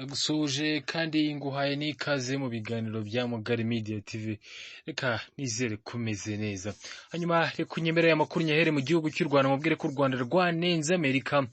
Ndagusuje kandi nguhaye n'ikaze mu biganiro bya Mugari Media TV. Reka nizere kumeze neza. Hanyuma reka unyemerere amakuru nyahere mu gihugu cy'u Rwanda mubwire ko u Rwanda rwanenze Amerika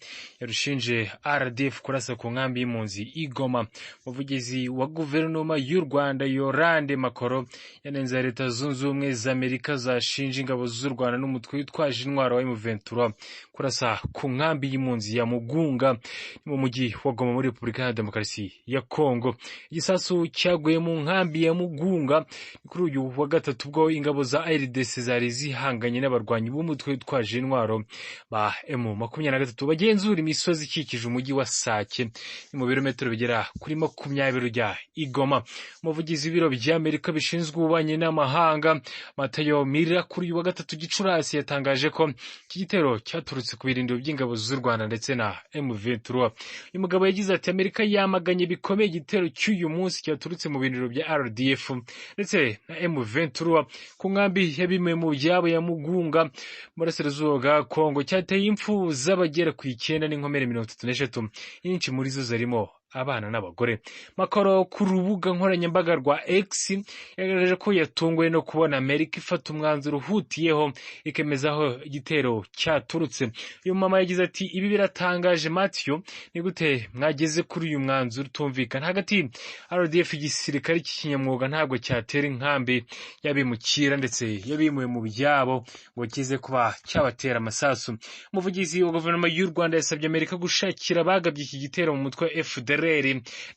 yarushinje RDF kurasa ku nkambi y'impunzi i Goma. Umuvugizi wa guverinoma y'u Rwanda Yorande Makoro yanenze Leta Zunze Ubumwe za Amerika zashinje ingabo z'u Rwanda n'umutwe witwaje intwaro wa M23 kurasa ku nkambi y'impunzi ya Mugunga mu mujyi wa Goma muri Repubulika ya Demokarasi ya Kongo. Igisasu cyaguye mu nkambi ya Mugunga kuri uyu wa gatatu bwo ingabo za RDC zari zihanganye n'abarwanyi b'umutwe witwaje intwaro ba M23 bagenzura imisozi ikikije umujyi wa Sake mu birometero bigera kuri 20 ujya i Goma. Umuvugizi w'ibiro by'Amerika bishinzwe ububanyi n'amahanga Matayo Mira kuri uyu wa gatatu Gicurasi yatangaje ko iki gitero cyaturutse ku birindiro by'ingabo z'u Rwanda ndetse na M23. Uyu mugabo yagize ati Amerika yamaganye bikomeye igitero cy'uyu munsi cyaturutse mu birindiro bya RDF ndetse na M23 ku nkambi yabimwe mu byabo ya Mugunga burasirazuba bwa Kongo, cyateye impfu z'abagera ku 9 n'inkomere 33, nyinshi muri zo zarimo abana n'abagore. Makoro ku rubuga nkoranyambaga rwa X yagaragaje ko yatunguwe no kubona Amerika ifata umwanzuro uhutiyeho ikemezaho igitero cyaturutse. Uyu mama yagize ati ibi biratangaje Matthew, ni gute mwageze kuri uyu mwanzuro utumvikana hagati RDF igisirikare cy'ikinyamwuga ntabwo cyatera inkambi yabimukira ndetse yabimuwe mu byabo ngo kize kuba cyabatera amasasu. Umuvugizi wa guverinoma y'u Rwanda yasabye Amerika gushakira bagabye iki gitero mu mutwe FDLR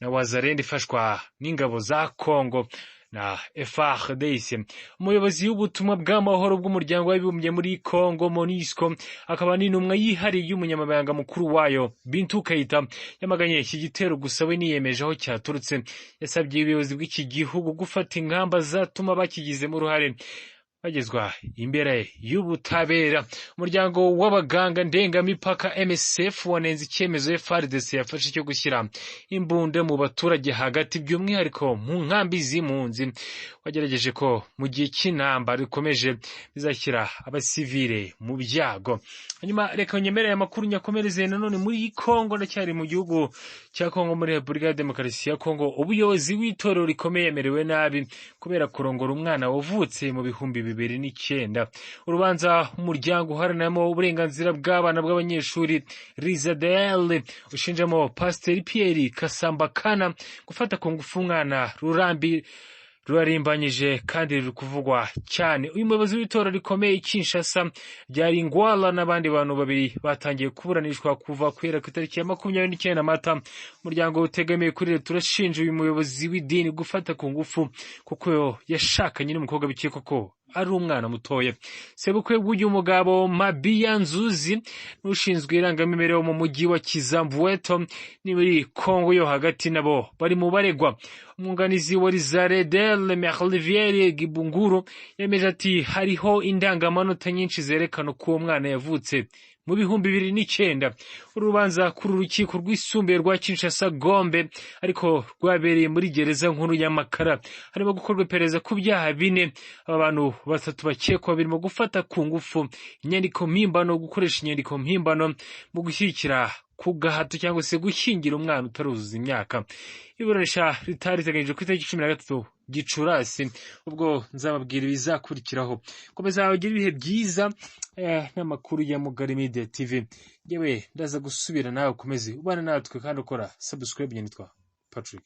na Wazalendo ifashwa n'ingabo za Kongo na FARDC. Umuyobozi w'ubutumwa bw'amahoro bw'umuryango w'abibumbye muri Kongo MONUSCO akaba n'intumwa yihariye y'umunyamabanga mukuru wayo Bintou Keita yamaganye iki gitero gusa we niyemeje aho cyaturutse. Yasabye ubuyobozi bw'iki gihugu gufata ingamba zatuma bakigizemo uruhare bagezwa imbere y'ubutabera. Umuryango w'abaganga ndengamipaka MSF wanenze icyemezo FARDC yafashe cyo gushyira imbunda mu baturage hagati by'umwihariko mu nkambi z'impunzi. Wagerageje ko mu gihe cy'intambara rikomeje bizashyira abasivile mu byago. Hanyuma reka nyemerere amakuru nyakomereze nanone muri Kongo, ndacyari mu gihugu cya Kongo muri Repubulika ya Demokarasi ya Kongo. Ubuyobozi w'itorero rikomeye yemerewe nabi kubera kurongora umwana wavutse mu bihumbi 2009. Urubanza umuryango uharanamo uburenganzira bw'abana bw'abanyeshuri Rizadel ushinjamo Pasiteri Pierre Kasambakana gufata ku ngufu umwana rurarimbanyije kandi ruri kuvugwa cyane. Uyu muyobozi w'itorero rikomeye Kinshasa ryari Ngwala n'abandi bantu babiri batangiye kuburanishwa kuva kwera ku itariki ya 29 Mata. Umuryango utegamiye kuri leta urashinja uyu muyobozi w'idini gufata ku ngufu kuko yashakanye n'umukobwa bikekwa ko ari umwana mutoya. Sebukwe bw'uyu mugabo Mabia Nzuzi n'ushinzwe irangamimerere mu mujyi wa Kizamvueto ni muri Kongo yo hagati nabo bari mu baregwa. Umwunganizi wa Rizadel Merliviere Gibunguru yemeje ati hariho indangamanota nyinshi zerekana ko uwo mwana yavutse mu bihumbi 2009. Urubanza kuri urukiko rwisumbuye rwa Kinshasa Gombe ariko rwabereye muri gereza nkuru ya Makara. Harimo gukorwa iperereza ku byaha 4. Aba bantu 3 bakekwa birimo gufata ku ngufu, inyandiko mpimbano, gukoresha inyandiko mpimbano mu gushyigikira ku gahato cyangwa se gushyingira umwana utaruzuza imyaka. Iburanisha ritari teganyijwe ku itariki 13 Gicurasi, ubwo nzababwira ibizakurikiraho. Komeza ugira ibihe byiza n'amakuru ya Mugari Media TV. Yewe ndaza gusubira nawe ukomeze ubana natwe kandi ukora subscribe. Nitwa Patrick.